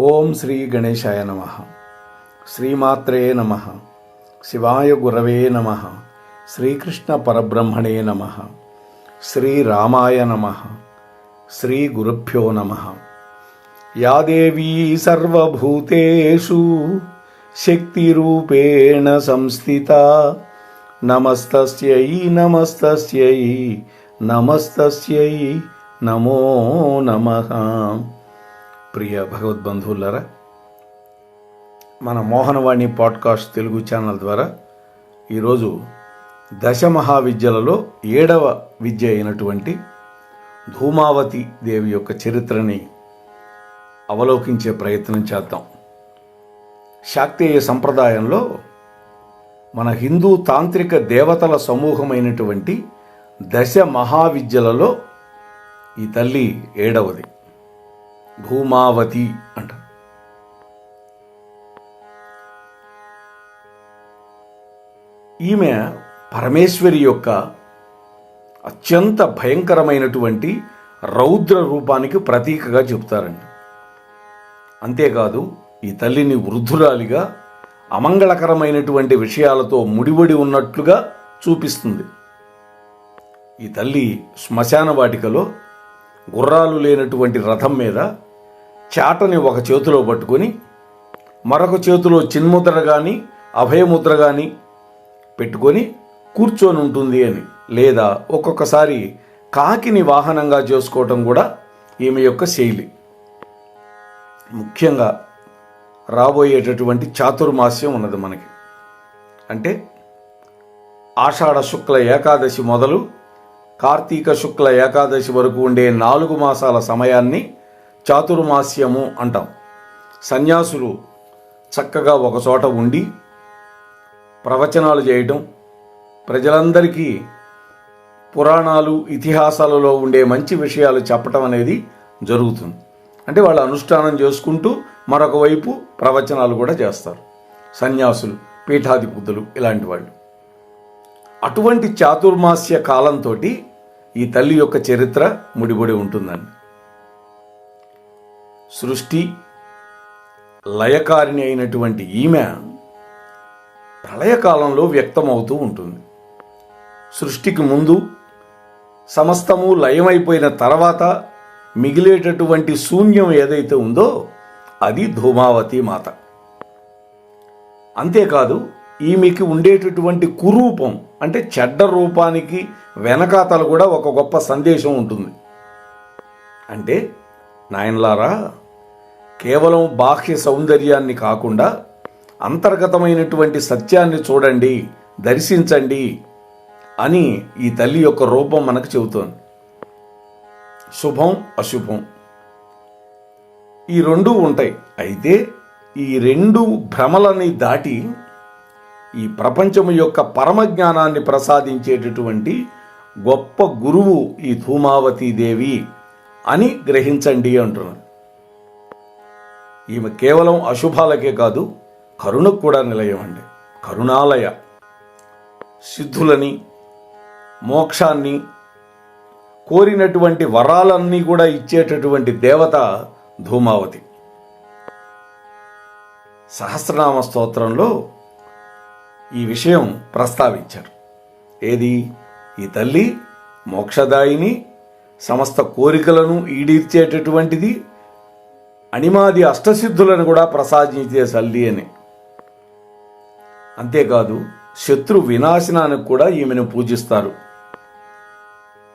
ఓం శ్రీ గణేశాయ నమః. శ్రీమాత్రే నమః. శివాయ గురవే నమః. శ్రీకృష్ణ పరబ్రహ్మణే నమః. శ్రీరామాయ నమః. శ్రీ గురుభ్యో నమః. యా దేవీ సర్వభూతేషు శక్తిరూపేణ సంస్థితా నమస్తస్యై నమస్తస్యై నమస్తస్యై నమో నమః. ప్రియ భగవద్బంధువులారా, మన మోహనవాణి పాడ్కాస్ట్ తెలుగు ఛానల్ ద్వారా ఈరోజు దశ మహావిద్యలలో 7వ విద్య అయినటువంటి ధూమావతి దేవి యొక్క చరిత్రని అవలోకించే ప్రయత్నం చేద్దాం. శాక్తేయ సంప్రదాయంలో మన హిందూ తాంత్రిక దేవతల సమూహమైనటువంటి దశ మహావిద్యలలో ఈ తల్లి 7వది ధూమావతి అంట. ఈమె పరమేశ్వరి యొక్క అత్యంత భయంకరమైనటువంటి రౌద్ర రూపానికి ప్రతీకగా చెబుతారండి. అంతేకాదు, ఈ తల్లిని వృద్ధురాలిగా అమంగళకరమైనటువంటి విషయాలతో ముడివడి ఉన్నట్లుగా చూపిస్తుంది. ఈ తల్లి శ్మశాన వాటికలో గుర్రాలు లేనటువంటి రథం మీద చాటని ఒక చేతిలో పట్టుకొని మరొక చేతిలో చిన్ముద్ర కానీ అభయముద్ర కానీ పెట్టుకొని కూర్చొని ఉంటుంది అని, లేదా ఒక్కొక్కసారి కాకిని వాహనంగా చేసుకోవటం కూడా ఈమె యొక్క శైలి. ముఖ్యంగా రాబోయేటటువంటి చాతుర్మాస్యం ఉన్నది మనకి. అంటే ఆషాఢ శుక్ల ఏకాదశి మొదలు కార్తీక శుక్ల ఏకాదశి వరకు ఉండే 4 మాసాల సమయాన్ని చాతుర్మాస్యము అంటాం. సన్యాసులు చక్కగా ఒకచోట ఉండి ప్రవచనాలు చేయటం, ప్రజలందరికీ పురాణాలు ఇతిహాసాలలో ఉండే మంచి విషయాలు చెప్పటం అనేది జరుగుతుంది. అంటే వాళ్ళు అనుష్ఠానం చేసుకుంటూ మరొక వైపు ప్రవచనాలు కూడా చేస్తారు. సన్యాసులు, పీఠాధిపతులు ఇలాంటి వాళ్ళు. అటువంటి చాతుర్మాస్య కాలంతో ఈ తల్లి యొక్క చరిత్ర ముడిపడి ఉంటుందండి. సృష్టి లయకారిణి అయినటువంటి ఈమె ప్రళయకాలంలో వ్యక్తమవుతూ ఉంటుంది. సృష్టికి ముందు సమస్తము లయమైపోయిన తర్వాత మిగిలేటటువంటి శూన్యం ఏదైతే ఉందో అది ధూమావతి మాత. అంతేకాదు, ఈమెకి ఉండేటటువంటి కురూపం అంటే చెడ్డ రూపానికి వెనకాతల కూడా ఒక గొప్ప సందేశం ఉంటుంది. అంటే నాయనలారా, కేవలం బాహ్య సౌందర్యాన్ని కాకుండా అంతర్గతమైనటువంటి సత్యాన్ని చూడండి, దర్శించండి అని ఈ తల్లి యొక్క రూపం మనకు చెబుతోంది. శుభం అశుభం ఈ రెండూ ఉంటాయి. అయితే ఈ 2 భ్రమలని దాటి ఈ ప్రపంచము యొక్క పరమజ్ఞానాన్ని ప్రసాదించేటటువంటి గొప్ప గురువు ఈ ధూమావతీ దేవి అని గ్రహించండి అంటున్నారు. ఈమె కేవలం అశుభాలకే కాదు, కరుణకు కూడా నిలయం అండి. కరుణాలయ, సిద్ధులని, మోక్షాన్ని, కోరినటువంటి వరాలన్నీ కూడా ఇచ్చేటటువంటి దేవత ధూమావతి. సహస్రనామ స్తోత్రంలో ఈ విషయం ప్రస్తావించారు. ఏది? ఈ తల్లి మోక్షదాయిని, సమస్త కోరికలను ఈడీర్చేటటువంటిది, అణిమాది అష్టసిద్ధులను కూడా ప్రసాదించే తల్లి అని. అంతేకాదు, శత్రు వినాశనానికి కూడా ఈమెను పూజిస్తారు.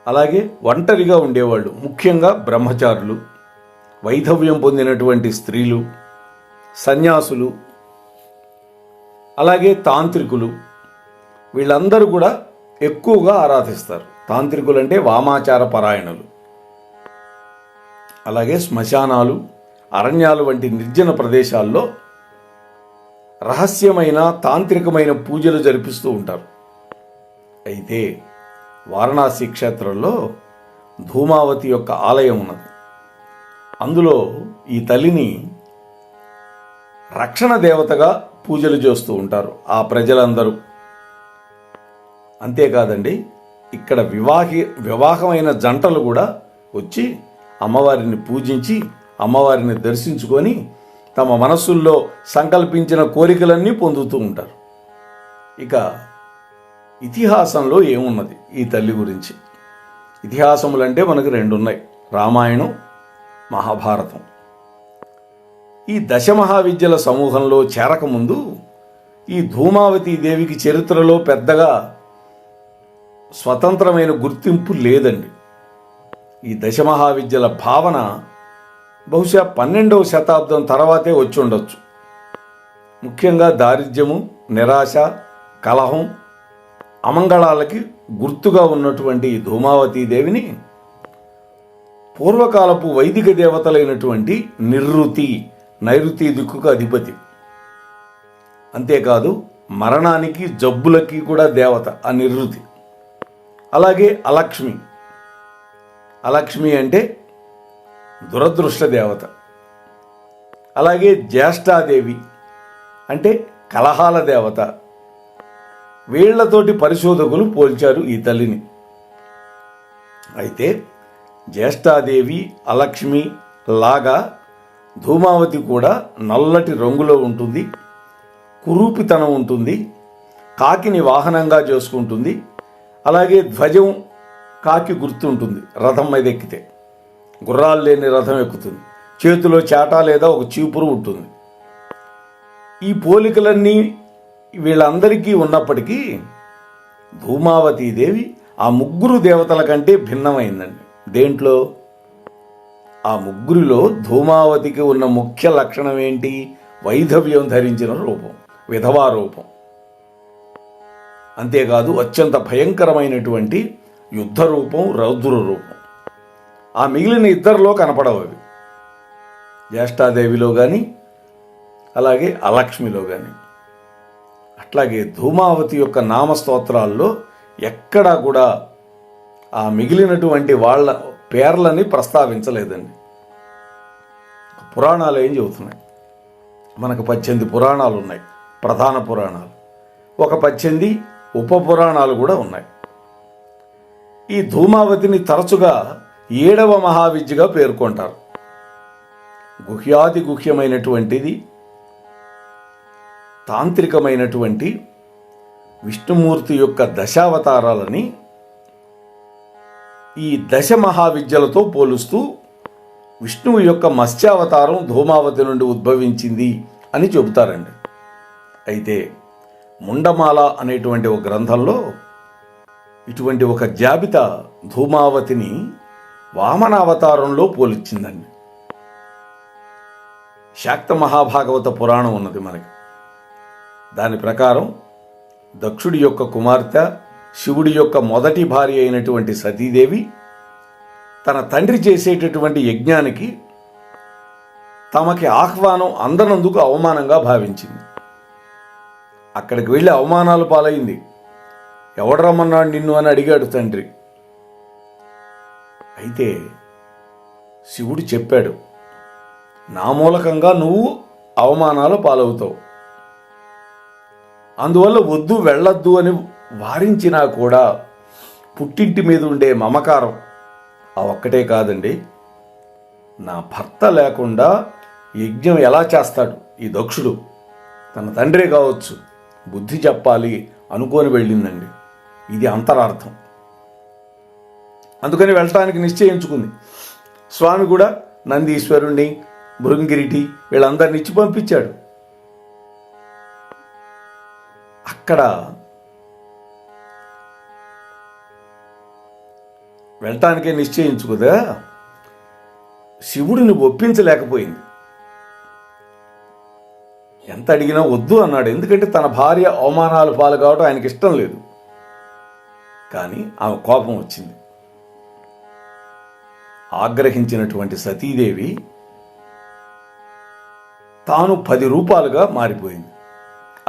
అలాగే ఒంటరిగా ఉండేవాళ్ళు, ముఖ్యంగా బ్రహ్మచారులు, వైధవ్యం పొందినటువంటి స్త్రీలు, సన్యాసులు, అలాగే తాంత్రికులు, వీళ్ళందరూ కూడా ఎక్కువగా ఆరాధిస్తారు. తాంత్రికులు అంటే వామాచార పరాయణులు. అలాగే శ్మశానాలు, అరణ్యాలు వంటి నిర్జన ప్రదేశాల్లో రహస్యమైన తాంత్రికమైన పూజలు జరిపిస్తూ ఉంటారు. అయితే వారణాసి క్షేత్రంలో ధూమావతి యొక్క ఆలయం ఉన్నది. అందులో ఈ తల్లిని రక్షణ దేవతగా పూజలు చేస్తూ ఉంటారు ఆ ప్రజలందరూ. అంతేకాదండి, ఇక్కడ వివాహమైన జంటలు కూడా వచ్చి అమ్మవారిని పూజించి అమ్మవారిని దర్శించుకొని తమ మనస్సుల్లో సంకల్పించిన కోరికలన్నీ పొందుతూ ఉంటారు. ఇక ఇతిహాసంలో ఏమున్నది ఈ తల్లి గురించి? ఇతిహాసములంటే మనకు రెండు ఉన్నాయి, రామాయణం, మహాభారతం. ఈ దశమహావిద్యల సమూహంలో చేరకముందు ఈ ధూమావతి దేవికి చరిత్రలో పెద్దగా స్వతంత్రమైన గుర్తింపు లేదండి. ఈ దశమహావిద్యల భావన బహుశా 12వ శతాబ్దం తర్వాతే వచ్చి ఉండొచ్చు. ముఖ్యంగా దారిద్ర్యము, నిరాశ, కలహం, అమంగళాలకి గుర్తుగా ఉన్నటువంటి ధూమావతీ దేవిని పూర్వకాలపు వైదిక దేవతలైనటువంటి నిరుతి, నైరుతి దిక్కుకు అధిపతి. అంతేకాదు మరణానికి, జబ్బులకి కూడా దేవత ఆ నిరుతి. అలాగే అలక్ష్మి. అలక్ష్మి అంటే దురదృష్ట దేవత. అలాగే జ్యేష్ఠాదేవి అంటే కలహాల దేవత. వీళ్లతోటి పరిశోధకులు పోల్చారు ఈ తల్లిని. అయితే జ్యేష్ఠాదేవి, అలక్ష్మి లాగా ధూమావతి కూడా నల్లటి రంగులో ఉంటుంది, కురూపితనం ఉంటుంది, కాకిని వాహనంగా చేసుకుంటుంది. అలాగే ధ్వజం కాకి గుర్తుంటుంది, రథం మీద ఎక్కితే గుర్రాలు లేని రథం ఎక్కుతుంది, చేతిలో చాటా లేదా ఒక చీపురు ఉంటుంది. ఈ పోలికలన్నీ వీళ్ళందరికీ ఉన్నప్పటికీ ధూమావతీదేవి ఆ ముగ్గురు దేవతల కంటే భిన్నమైందండి. దేంట్లో? ఆ ముగ్గురిలో ధూమావతికి ఉన్న ముఖ్య లక్షణం ఏంటి? వైధవ్యం ధరించిన రూపం, విధవా రూపం. అంతేకాదు అత్యంత భయంకరమైనటువంటి యుద్ధ రూపం, రౌద్ర రూపం. ఆ మిగిలిన ఇద్దరిలో కనపడవు అవి, జ్యేష్ఠాదేవిలో కానీ అలాగే అలక్ష్మిలో కానీ. అట్లాగే ధూమావతి యొక్క నామస్తోత్రాల్లో ఎక్కడా కూడా ఆ మిగిలినటువంటి వాళ్ళ పేర్లని ప్రస్తావించలేదండి. పురాణాలు ఏం చెబుతున్నాయి? మనకు 18 పురాణాలు ఉన్నాయి, ప్రధాన పురాణాలు. ఒక 18 ఉప పురాణాలు కూడా ఉన్నాయి. ఈ ధూమావతిని తరచుగా 7వ మహావిద్యగా పేర్కొంటారు. గుహ్యాది గుహ్యమైనటువంటిది, తాంత్రికమైనటువంటి విష్ణుమూర్తి యొక్క దశావతారాలని ఈ దశ మహావిద్యలతో పోలుస్తూ విష్ణువు యొక్క మత్స్యావతారం ధూమావతి నుండి ఉద్భవించింది అని చెబుతారండి. అయితే ముండమాల అనేటువంటి ఒక గ్రంథంలో ఇటువంటి ఒక జాబితా ధూమావతిని వామనావతారంలో పోల్చిందండి. శాక్త మహాభాగవత పురాణం ఉన్నది మనకి. దాని ప్రకారం దక్షుడి యొక్క కుమార్తె, శివుడి యొక్క మొదటి భార్య అయినటువంటి సతీదేవి తన తండ్రి చేసేటటువంటి యజ్ఞానికి తమకి ఆహ్వానం అందనందుకు అవమానంగా భావించింది. అక్కడికి వెళ్ళి అవమానాలు పాలైంది. ఎవడు రమ్మన్నాడు నిన్ను అని అడిగాడు తండ్రి. అయితే శివుడు చెప్పాడు, నా మూలకంగా నువ్వు అవమానాలు పాలవుతావు, అందువల్ల వద్దు, వెళ్ళొద్దు అని వారించినా కూడా పుట్టింటి మీద ఉండే మమకారం ఆ ఒక్కటే కాదండి. నా భర్త లేకుండా యజ్ఞం ఎలా చేస్తాడు ఈ దక్షుడు, తన తండ్రే కావచ్చు, బుద్ధి చెప్పాలి అనుకొని వెళ్ళిందండి. ఇది అంతరార్థం. అందుకని వెళ్ళటానికి నిశ్చయించుకుంది. స్వామి కూడా నందీశ్వరుణ్ణి, భృంగిరిటి వీళ్ళందరిని ఇచ్చి పంపించాడు. అక్కడ వెళ్ళటానికే నిశ్చయించుకుదా శివుడిని ఒప్పించలేకపోయింది. ఎంత అడిగినా వద్దు అన్నాడు. ఎందుకంటే తన భార్య అవమానాలు పాలు కావడం ఆయనకి ఇష్టం లేదు. కానీ ఆమె కోపం వచ్చింది. ఆగ్రహించినటువంటి సతీదేవి తాను 10 రూపాలుగా మారిపోయింది.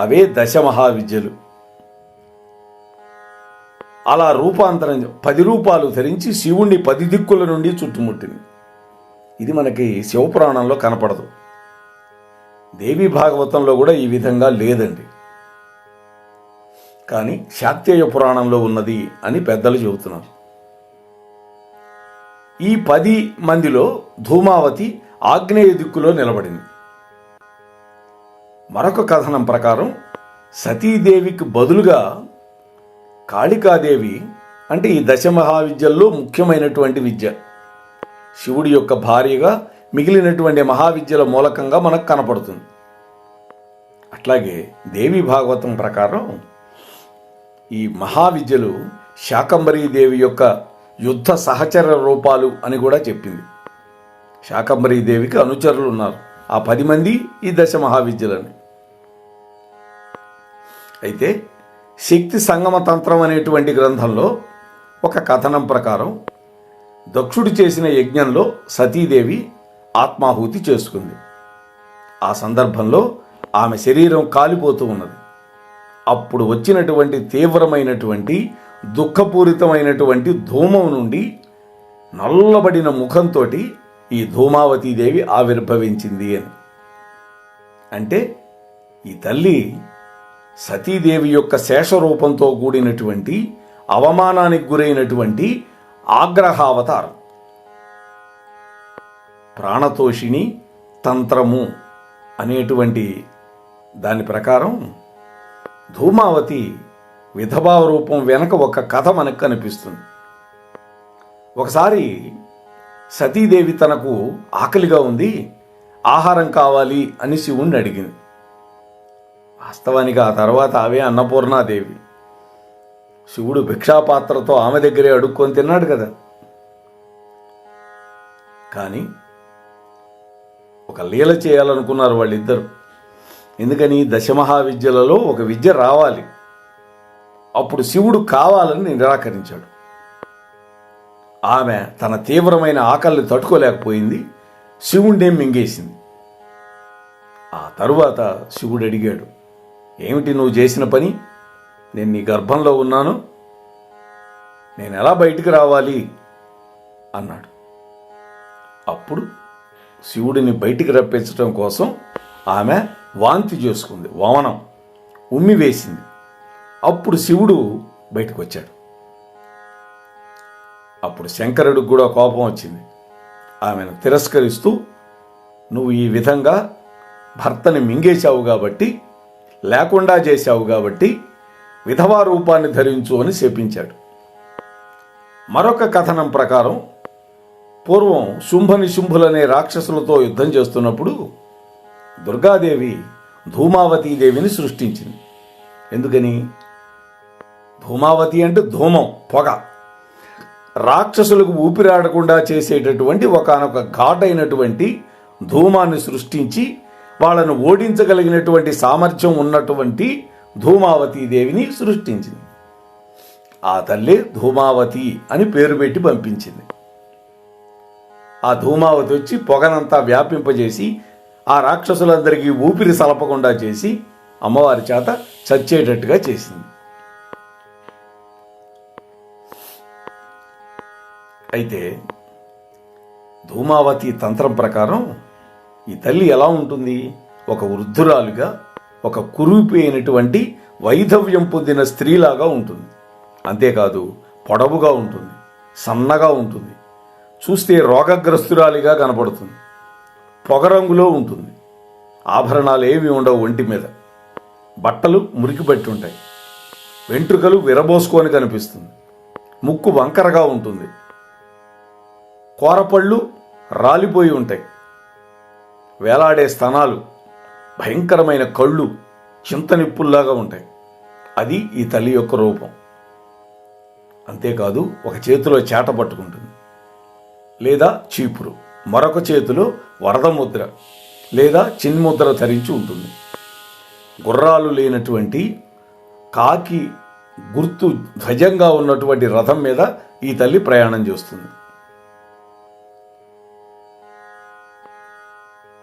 అవే దశమహావిద్యలు. అలా రూపాంతరం 10 రూపాలు ధరించి శివుణ్ణి 10 దిక్కుల నుండి చుట్టుముట్టింది. ఇది మనకి శివపురాణంలో కనపడదు. దేవి భాగవతంలో కూడా ఈ విధంగా లేదండి. కానీ శాక్తేయ పురాణంలో ఉన్నది అని పెద్దలు చెబుతున్నారు. ఈ 10 మందిలో ధూమావతి ఆగ్నేయ దిక్కులో నిలబడింది. మరొక కథనం ప్రకారం సతీదేవికి బదులుగా కాళికాదేవి, అంటే ఈ దశమహావిద్యల్లో ముఖ్యమైనటువంటి విద్య, శివుడి యొక్క భార్యగా మిగిలినటువంటి మహావిద్యల మూలకంగా మనకు కనపడుతుంది. అట్లాగే దేవి భాగవతం ప్రకారం ఈ మహావిద్యలు శాకంబరీదేవి యొక్క యుద్ధ సహచర రూపాలు అని కూడా చెప్పింది. శాకంబరీదేవికి అనుచరులు ఉన్నారు, ఆ 10 మంది ఈ దశ మహావిద్యలని. అయితే శక్తి సంగమ తంత్రం అనేటువంటి గ్రంథంలో ఒక కథనం ప్రకారం దక్షుడు చేసిన యజ్ఞంలో సతీదేవి ఆత్మాహుతి చేసుకుంది. ఆ సందర్భంలో ఆమె శరీరం కాలిపోతూ ఉన్నది. అప్పుడు వచ్చినటువంటి తీవ్రమైనటువంటి దుఃఖపూరితమైనటువంటి ధూమం నుండి నల్లబడిన ముఖంతో ఈ ధూమావతీదేవి ఆవిర్భవించింది అని. అంటే ఈ తల్లి సతీదేవి యొక్క శేషరూపంతో కూడినటువంటి అవమానానికి గురైనటువంటి ఆగ్రహావతారం. ప్రాణతోషిణి తంత్రము అనేటువంటి దాని ప్రకారం ధూమావతి విధభావ రూపం వెనక ఒక కథ మనకు కనిపిస్తుంది. ఒకసారి సతీదేవి తనకు ఆకలిగా ఉంది, ఆహారం కావాలి అని శివుణ్ణి అడిగింది. వాస్తవానికి ఆ తర్వాత ఆమె అన్నపూర్ణాదేవి. శివుడు భిక్షాపాత్రతో ఆమె దగ్గరే అడుక్కొని తిన్నాడు కదా. కానీ ఒక లీల చేయాలనుకున్నారు వాళ్ళిద్దరు. ఎందుకని? దశమహావిద్యలలో ఒక విద్య రావాలి. అప్పుడు శివుడు కావాలని నిరాకరించాడు. ఆమె తన తీవ్రమైన ఆకలిని తట్టుకోలేకపోయింది, శివుణ్ణే మింగేసింది. ఆ తరువాత శివుడు అడిగాడు, ఏమిటి నువ్వు చేసిన పని? నేను నీ గర్భంలో ఉన్నాను, నేను ఎలా బయటికి రావాలి అన్నాడు. అప్పుడు శివుడిని బయటికి రప్పించడం కోసం ఆమె వాంతి చేసుకుంది, వమనం ఉమ్మి వేసింది. అప్పుడు శివుడు బయటకు వచ్చాడు. అప్పుడు శంకరుడికి కూడా కోపం వచ్చింది. ఆమెను తిరస్కరిస్తూ, నువ్వు ఈ విధంగా భర్తని మింగేశావు కాబట్టి, లేకుండా చేశావు కాబట్టి విధవా రూపాన్ని ధరించు అని శపించాడు. మరొక కథనం ప్రకారం పూర్వం శుంభనిశుంభులనే రాక్షసులతో యుద్ధం చేస్తున్నప్పుడు దుర్గాదేవి ధూమావతీదేవిని సృష్టించింది. ఎందుకని? ధూమావతి అంటే ధూమం, పొగ. రాక్షసులకు ఊపిరాడకుండా చేసేటటువంటి ఒకానొక ఘాటైనటువంటి ధూమాన్ని సృష్టించి వాళ్ళను ఓడించగలిగినటువంటి సామర్థ్యం ఉన్నటువంటి ధూమావతీదేవిని సృష్టించింది. ఆ తల్లి ధూమావతి అని పేరు పెట్టి పంపించింది. ఆ ధూమావతి వచ్చి పొగనంతా వ్యాపింపజేసి ఆ రాక్షసులందరికీ ఊపిరి సలపకుండా చేసి అమ్మవారి చేత చచ్చేటట్టుగా చేసింది. అయితే ధూమావతి తంత్రం ప్రకారం ఈ తల్లి ఎలా ఉంటుంది? ఒక వృద్ధురాలుగా, ఒక కురిపిపోయినటువంటి వైధవ్యం పొందిన స్త్రీలాగా ఉంటుంది. అంతేకాదు పొడవుగా ఉంటుంది, సన్నగా ఉంటుంది, చూస్తే రోగగ్రస్తురాలిగా కనపడుతుంది, పొగరంగులో ఉంటుంది, ఆభరణాలు ఏవి ఉండవు ఒంటి మీద, బట్టలు మురికి పట్టి ఉంటాయి, వెంట్రుకలు విరబోసుకొని కనిపిస్తుంది, ముక్కు వంకరగా ఉంటుంది, కోరపళ్ళు రాలిపోయి ఉంటాయి, వేలాడే స్తనాలు, భయంకరమైన కళ్ళు చింతనిప్పుల్లాగా ఉంటాయి. అది ఈ తల్లి యొక్క రూపం. అంతేకాదు ఒక చేతిలో చేట పట్టుకుంటుంది లేదా చీపురు, మరొక చేతిలో వరదముద్ర లేదా చిన్ముద్ర ధరించి ఉంటుంది. గుర్రాలు లేనటువంటి కాకి గుర్తు ధ్వజంగా ఉన్నటువంటి రథం మీద ఈ తల్లి ప్రయాణం చేస్తుంది.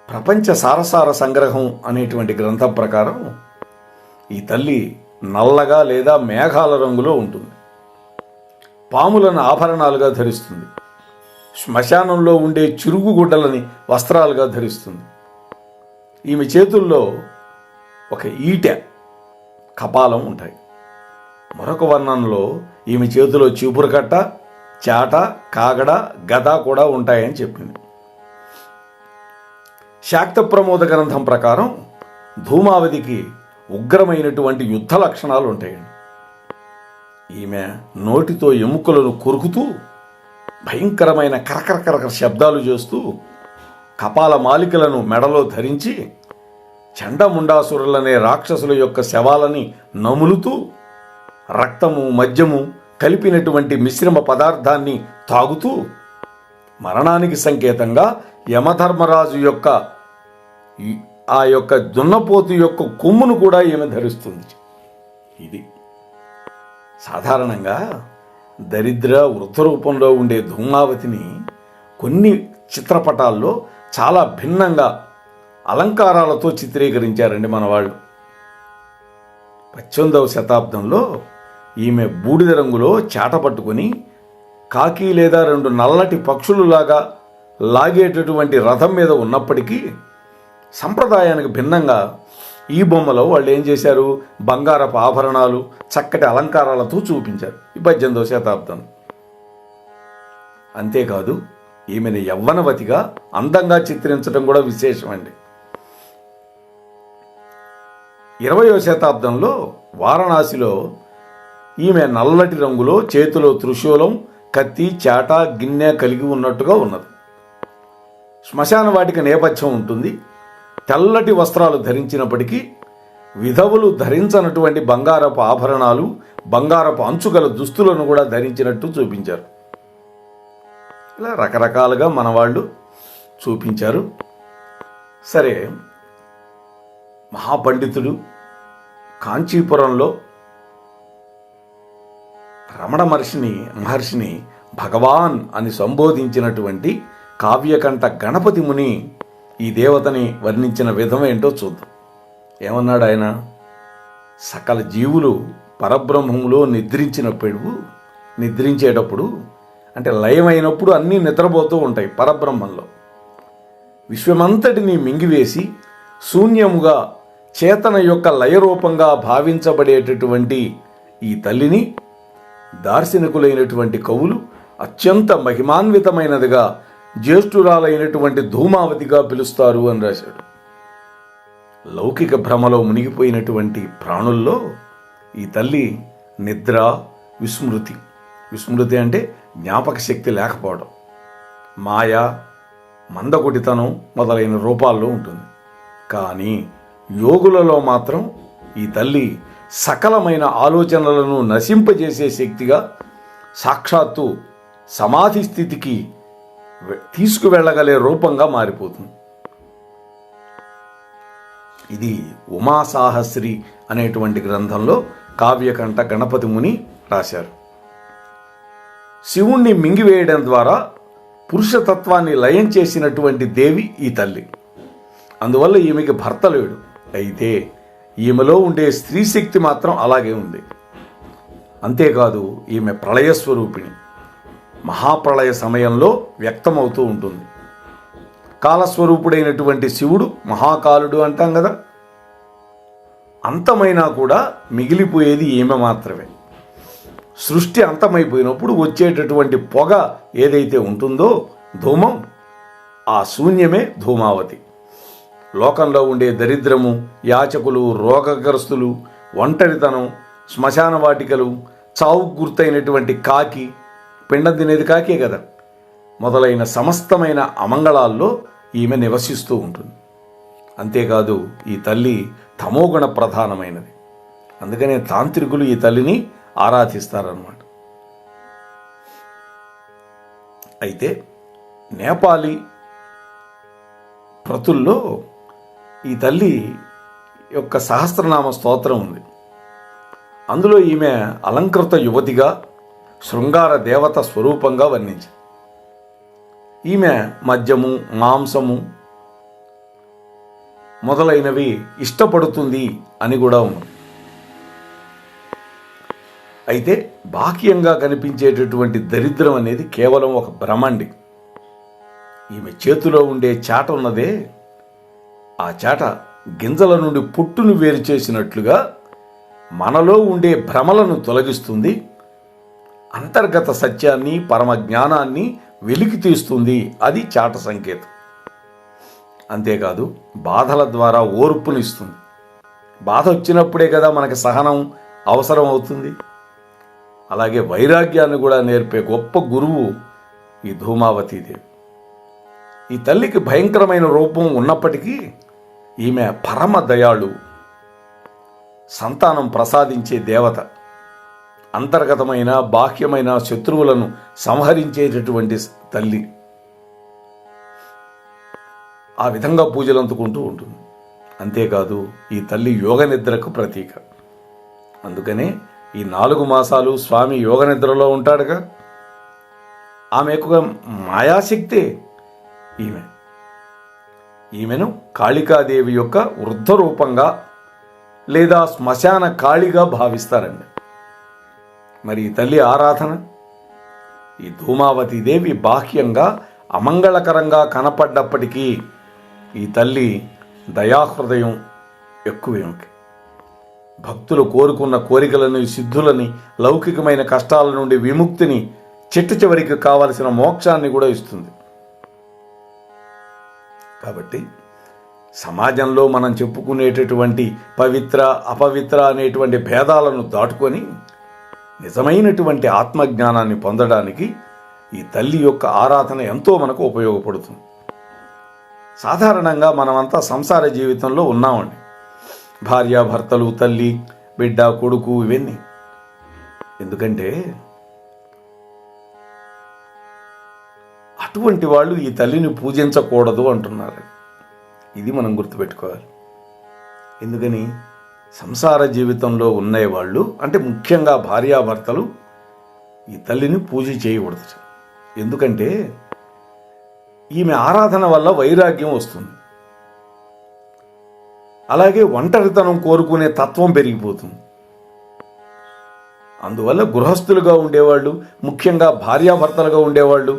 ప్రపంచ సారసార సంగ్రహం అనేటువంటి గ్రంథం ప్రకారం ఈ తల్లి నల్లగా లేదా మేఘాల రంగులో ఉంటుంది. పాములను ఆభరణాలుగా ధరిస్తుంది. శ్మశానంలో ఉండే చిరుగుగుడ్డలని వస్త్రాలుగా ధరిస్తుంది. ఈమె చేతుల్లో ఒక ఈటె, కపాలం ఉంటాయి. మరొక వర్ణంలో ఈమె చేతిలో చీపురుకట్ట, చాట, కాగడ, గద కూడా ఉంటాయని చెప్పింది. శాక్త ప్రమోద గ్రంథం ప్రకారం ధూమావతికి ఉగ్రమైనటువంటి యుద్ధ లక్షణాలు ఉంటాయండి. ఈమె నోటితో ఎముకలను కొరుకుతూ భయంకరమైన కరకర శబ్దాలు చేస్తూ కపాల మాలికలను మెడలో ధరించి చండముండాసురులనే రాక్షసుల యొక్క శవాలని నములుతూ రక్తము మద్యము కలిపినటువంటి మిశ్రమ పదార్థాన్ని తాగుతూ మరణానికి సంకేతంగా యమధర్మరాజు యొక్క ఆ యొక్క దున్నపోతు యొక్క కొమ్మును కూడా ఈమె ధరిస్తుంది. ఇది సాధారణంగా దరిద్ర వృద్ధ రూపంలో ఉండే ధూమావతిని కొన్ని చిత్రపటాల్లో చాలా భిన్నంగా అలంకారాలతో చిత్రీకరించారండి మన వాళ్ళు. 18వ శతాబ్దంలో ఈమె బూడిద రంగులో చాట పట్టుకొని కాకి లేదా 2 నల్లటి పక్షులులాగా లాగేటటువంటి రథం మీద ఉన్నప్పటికీ సంప్రదాయానికి భిన్నంగా ఈ బొమ్మలో వాళ్ళు ఏం చేశారు, బంగారపు ఆభరణాలు చక్కటి అలంకారాలతో చూపించారు ఈ 18వ శతాబ్దం. అంతేకాదు ఈమెను యవ్వనవతిగా అందంగా చిత్రించడం కూడా విశేషం అండి. 20వ శతాబ్దంలో వారణాసిలో ఈమె నల్లటి రంగులో చేతిలో త్రిశూలం, కత్తి, చాట, గిన్నె కలిగి ఉన్నట్టుగా ఉన్నది. శ్మశాన వాటిక నేపథ్యం ఉంటుంది. తెల్లటి వస్త్రాలు ధరించినప్పటికీ విధవులు ధరించనటువంటి బంగారపు ఆభరణాలు, బంగారపు అంచుగల దుస్తులను కూడా ధరించినట్టు చూపించారు. ఇలా రకరకాలుగా మన వాళ్ళు చూపించారు. సరే, మహాపండితుడు కాంచీపురంలో రమణ మహర్షిని భగవాన్ అని సంబోధించినటువంటి కావ్యకంఠ గణపతి ముని ఈ దేవతని వర్ణించిన విధం ఏంటో చూద్దాం. ఏమన్నాడు ఆయన? సకల జీవులు పరబ్రహ్మములో నిద్రించేటప్పుడు అంటే లయమైనప్పుడు అన్నీ నిద్రపోతూ ఉంటాయి. పరబ్రహ్మంలో విశ్వమంతటిని మింగివేసి శూన్యముగా చేతన యొక్క లయరూపంగా భావించబడేటటువంటి ఈ తల్లిని దార్శనికులైనటువంటి కవులు అత్యంత మహిమాన్వితమైనదిగా జ్యేష్ఠురాలైనటువంటి ధూమావతిగా పిలుస్తారు అని రాశాడు. లౌకిక భ్రమలో మునిగిపోయినటువంటి ప్రాణుల్లో ఈ తల్లి నిద్ర, విస్మృతి అంటే జ్ఞాపక శక్తి లేకపోవడం, మాయ, మందకొడితనం మొదలైన రూపాల్లో ఉంటుంది. కానీ యోగులలో మాత్రం ఈ తల్లి సకలమైన ఆలోచనలను నశింపజేసే శక్తిగా సాక్షాత్తు సమాధి స్థితికి తీసుకువెళ్ళగలే రూపంగా మారిపోతుంది. ఇది ఉమాసాహస్రి అనేటువంటి గ్రంథంలో కావ్యకంఠ గణపతి ముని రాశారు. శివుణ్ణి మింగివేయడం ద్వారా పురుషతత్వాన్ని లయం చేసినటువంటి దేవి ఈ తల్లి. అందువల్ల ఈమెకి భర్త లేడు. అయితే ఈమెలో ఉండే స్త్రీ శక్తి మాత్రం అలాగే ఉంది. అంతేకాదు ఈమె ప్రళయస్వరూపిణి. మహాప్రళయ సమయంలో వ్యక్తమవుతూ ఉంటుంది. కాలస్వరూపుడైనటువంటి శివుడు మహాకాలుడు అంటాం కదా, అంతమైనా కూడా మిగిలిపోయేది ఈమె మాత్రమే. సృష్టి అంతమైపోయినప్పుడు వచ్చేటటువంటి పొగ ఏదైతే ఉంటుందో ధూమం, ఆ శూన్యమే ధూమావతి. లోకంలో ఉండే దరిద్రము, యాచకులు, రోగగ్రస్తులు, ఒంటరితనం, శ్మశాన వాటికలు, చావుకు గుర్తైనటువంటి కాకి, పిండం తినేది కాకే కదా, మొదలైన సమస్తమైన అమంగళాల్లో ఈమె నివసిస్తూ ఉంటుంది. అంతేకాదు ఈ తల్లి తమోగుణ ప్రధానమైనది. అందుకనే తాంత్రికులు ఈ తల్లిని ఆరాధిస్తారన్నమాట. అయితే నేపాలీ ప్రతుల్లో ఈ తల్లి యొక్క సహస్రనామ స్తోత్రం ఉంది. అందులో ఈమె అలంకృత యువతిగా, శృంగార దేవత స్వరూపంగా వర్ణించింది. ఈమె మద్యము, మాంసము మొదలైనవి ఇష్టపడుతుంది అని కూడా ఉంది. అయితే బాహ్యంగా కనిపించేటటువంటి దరిద్రం అనేది కేవలం ఒక భ్రమండి. ఈమె చేతిలో ఉండే చాట ఉన్నదే, ఆ చాట గింజల నుండి పొట్టును వేరు చేసినట్లుగా మనలో ఉండే భ్రమలను తొలగిస్తుంది. అంతర్గత సత్యాన్ని, పరమ జ్ఞానాన్ని వెలికి తీస్తుంది. అది చాట సంకేతం. అంతేకాదు బాధల ద్వారా ఓర్పునిస్తుంది. బాధ వచ్చినప్పుడే కదా మనకి సహనం అవసరం అవుతుంది. అలాగే వైరాగ్యాన్ని కూడా నేర్పే గొప్ప గురువు ఈ ధూమావతీదేవి. ఈ తల్లికి భయంకరమైన రూపం ఉన్నప్పటికీ ఈమె పరమ దయాళు, సంతానం ప్రసాదించే దేవత, అంతర్గతమైన బాహ్యమైన శత్రువులను సంహరించేటటువంటి తల్లి. ఆ విధంగా పూజలు అందుకుంటూ ఉంటుంది. అంతేకాదు ఈ తల్లి యోగ నిద్రకు ప్రతీక. అందుకనే ఈ 4 మాసాలు స్వామి యోగ నిద్రలో ఉంటాడుగా. ఆమె యొక్క మాయాశక్తే ఈమెను కాళికాదేవి యొక్క వృద్ధ రూపంగా లేదా శ్మశాన కాళిగా భావిస్తారండి. మరి ఈ తల్లి ఆరాధన, ఈ ధూమావతీదేవి బాహ్యంగా అమంగళకరంగా కనపడ్డప్పటికీ ఈ తల్లి దయాహృదయం ఎక్కువేమిటి. భక్తులు కోరుకున్న కోరికలను, సిద్ధులని, లౌకికమైన కష్టాల నుండి విముక్తిని, చివరికి కావలసిన మోక్షాన్ని కూడా ఇస్తుంది. కాబట్టి సమాజంలో మనం చెప్పుకునేటటువంటి పవిత్ర అపవిత్ర అనేటువంటి భేదాలను దాటుకొని నిజమైనటువంటి ఆత్మజ్ఞానాన్ని పొందడానికి ఈ తల్లి యొక్క ఆరాధన ఎంతో మనకు ఉపయోగపడుతుంది. సాధారణంగా మనమంతా సంసార జీవితంలో ఉన్నామండి. భార్యాభర్తలు, తల్లి, బిడ్డ, కొడుకు, ఇవన్నీ. ఎందుకంటే అటువంటి వాళ్ళు ఈ తల్లిని పూజించకూడదు అంటున్నారు. ఇది మనం గుర్తుపెట్టుకోవాలి. ఎందుకని? సంసార జీవితంలో ఉన్నవాళ్ళు అంటే ముఖ్యంగా భార్యాభర్తలు ఈ తల్లిని పూజ చేయకూడదు. ఎందుకంటే ఈమె ఆరాధన వల్ల వైరాగ్యం వస్తుంది. అలాగే ఒంటరితనం కోరుకునే తత్వం పెరిగిపోతుంది. అందువల్ల గృహస్థులుగా ఉండేవాళ్ళు, ముఖ్యంగా భార్యాభర్తలుగా ఉండేవాళ్ళు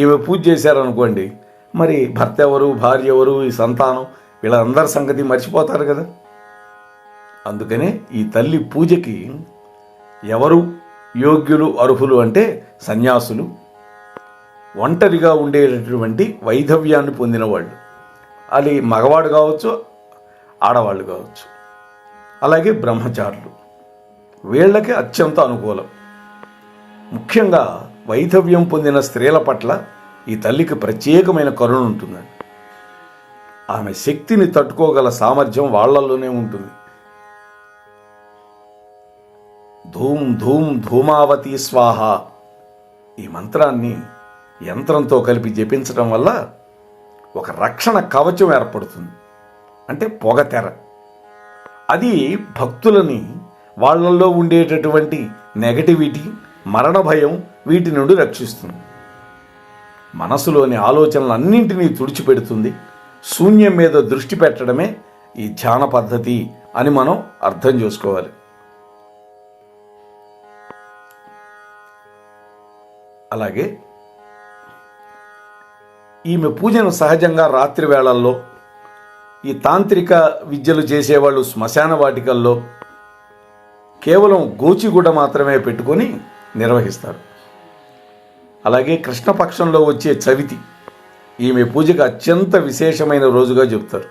ఈమె పూజ చేశారనుకోండి, మరి భర్త ఎవరు, భార్య ఎవరు, ఈ సంతానం, వీళ్ళందరి సంగతి మర్చిపోతారు కదా. అందుకనే ఈ తల్లి పూజకి ఎవరు యోగ్యులు, అర్హులు అంటే సన్యాసులు, ఒంటరిగా ఉండేటటువంటి వైధవ్యాన్ని పొందిన వాళ్ళు, అది మగవాడు కావచ్చు, ఆడవాళ్ళు కావచ్చు. అలాగే బ్రహ్మచారులు, వీళ్ళకి అత్యంత అనుకూలం. ముఖ్యంగా వైధవ్యం పొందిన స్త్రీల పట్ల ఈ తల్లికి ప్రత్యేకమైన కరుణ ఉంటుందండి. ఆమె శక్తిని తట్టుకోగల సామర్థ్యం వాళ్ళల్లోనే ఉంటుంది. ధూమ్ ధూమ్ ధూమావతి స్వాహ ఈ మంత్రాన్ని యంత్రంతో కలిపి జపించడం వల్ల ఒక రక్షణ కవచం ఏర్పడుతుంది. అంటే పొగతెర. అది భక్తులని వాళ్ళల్లో ఉండేటటువంటి నెగటివిటీ, మరణ భయం, వీటి నుండి రక్షిస్తుంది. మనసులోని ఆలోచనలన్నింటినీ తుడిచిపెడుతుంది. శూన్యం మీద దృష్టి పెట్టడమే ఈ ధ్యాన పద్ధతి అని మనం అర్థం చేసుకోవాలి. అలాగే ఈమె పూజను సహజంగా రాత్రి వేళల్లో, ఈ తాంత్రిక విద్యలు చేసేవాళ్ళు శ్మశాన వాటికల్లో కేవలం గోచిగుడ్డ మాత్రమే పెట్టుకొని నిర్వహిస్తారు. అలాగే కృష్ణపక్షంలో వచ్చే చవితి ఈమె పూజకు అత్యంత విశేషమైన రోజుగా చెప్తారు.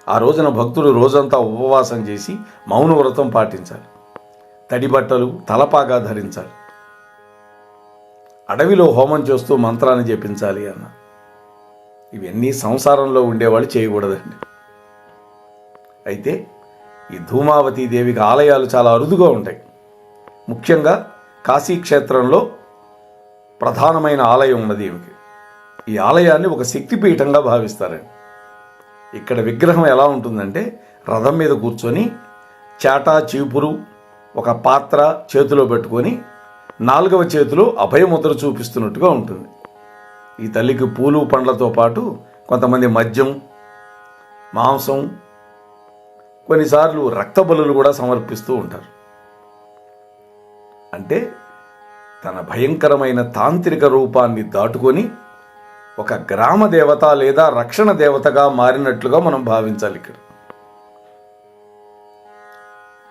ఆ రోజున భక్తులు రోజంతా ఉపవాసం చేసి మౌన వ్రతం పాటించాలి. తడి బట్టలు, తలపాగా ధరించాలి. అడవిలో హోమం చేస్తూ మంత్రాన్ని జపించాలి అన్న. ఇవన్నీ సంసారంలో ఉండేవాళ్ళు చేయకూడదండి. అయితే ఈ ధూమావతీ దేవికి ఆలయాలు చాలా అరుదుగా ఉంటాయి. ముఖ్యంగా కాశీ క్షేత్రంలో ప్రధానమైన ఆలయం ఉన్నది ఈమెకి. ఈ ఆలయాన్ని ఒక శక్తిపీఠంగా భావిస్తారండి. ఇక్కడ విగ్రహం ఎలా ఉంటుందంటే రథం మీద కూర్చొని చాటా, చీపురు, ఒక పాత్ర చేతిలో పెట్టుకొని 4వ చేతిలో అభయముద్ర చూపిస్తున్నట్టుగా ఉంటుంది. ఈ తల్లికి పూలు, పండ్లతో పాటు కొంతమంది మద్యం, మాంసం, కొన్నిసార్లు రక్త బలులు కూడా సమర్పిస్తూ ఉంటారు. అంటే తన భయంకరమైన తాంత్రిక రూపాన్ని దాటుకొని ఒక గ్రామ దేవత లేదా రక్షణ దేవతగా మారినట్లుగా మనం భావించాలి. ఇక్కడ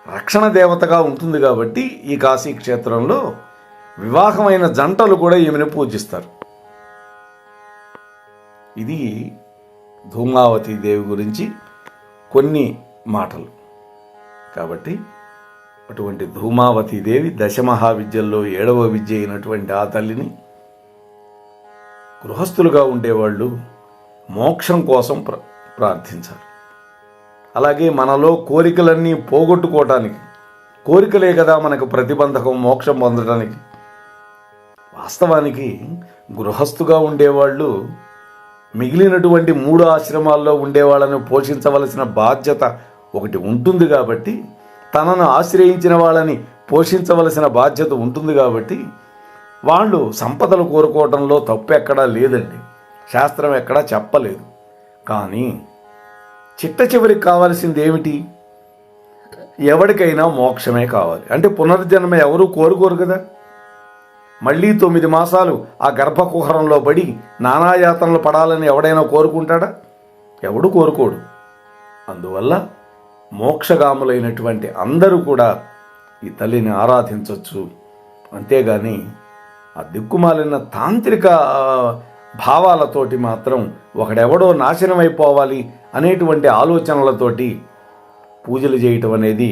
రక్షణ దేవతగా ఉంటుంది కాబట్టి ఈ కాశీ క్షేత్రంలో వివాహమైన జంటలు కూడా ఈమెను పూజిస్తారు. ఇది ధూమావతి దేవి గురించి కొన్ని మాటలు. కాబట్టి అటువంటి ధూమావతీదేవి దశమహావిద్యల్లో 7వ విద్య అయినటువంటి ఆ తల్లిని గృహస్థులుగా ఉండేవాళ్ళు మోక్షం కోసం ప్రార్థించాలి. అలాగే మనలో కోరికలన్నీ పోగొట్టుకోవటానికి, కోరికలే కదా మనకు ప్రతిబంధకం మోక్షం పొందడానికి. వాస్తవానికి గృహస్థుగా ఉండేవాళ్ళు మిగిలినటువంటి 3 ఆశ్రమాల్లో ఉండేవాళ్ళను పోషించవలసిన బాధ్యత ఒకటి ఉంటుంది కాబట్టి, తనను ఆశ్రయించిన వాళ్ళని పోషించవలసిన బాధ్యత ఉంటుంది కాబట్టి వాళ్ళు సంపదలు కోరుకోవటంలో తప్పు ఎక్కడా లేదండి, శాస్త్రం ఎక్కడా చెప్పలేదు. కానీ చిట్ట చివరికి కావాల్సింది ఏమిటి? ఎవరికైనా మోక్షమే కావాలి. అంటే పునర్జన్మ ఎవరూ కోరుకోరు కదా. మళ్ళీ 9 మాసాలు ఆ గర్భకుహరంలో పడి నానాయాతనలు పడాలని ఎవడైనా కోరుకుంటాడా? ఎవడు కోరుకోడు. అందువల్ల మోక్షగాములైనటువంటి అందరూ కూడా ఈ తల్లిని ఆరాధించవచ్చు. అంతేగాని ఆ దిక్కుమాలిన తాంత్రిక భావాలతోటి మాత్రం ఒకడెవడో నాశనం అయిపోవాలి అనేటువంటి ఆలోచనలతోటి పూజలు చేయటం అనేది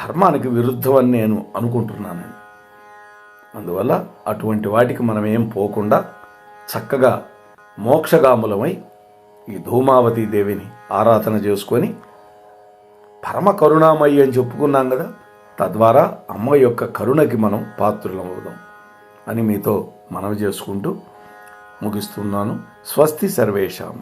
ధర్మానికి విరుద్ధం అని నేను అనుకుంటున్నానండి. అందువల్ల అటువంటి వాటికి మనం ఏం పోకుండా చక్కగా మోక్షగాములమై ఈ ధూమావతీ దేవిని ఆరాధన చేసుకొని పరమ కరుణామయ్యి అని చెప్పుకున్నాం కదా, తద్వారా అమ్మ యొక్క కరుణకి మనం పాత్రులమవుదాం అని మీతో మనవి చేసుకుంటూ ముగిస్తున్నాను. స్వస్తి సర్వేషాం.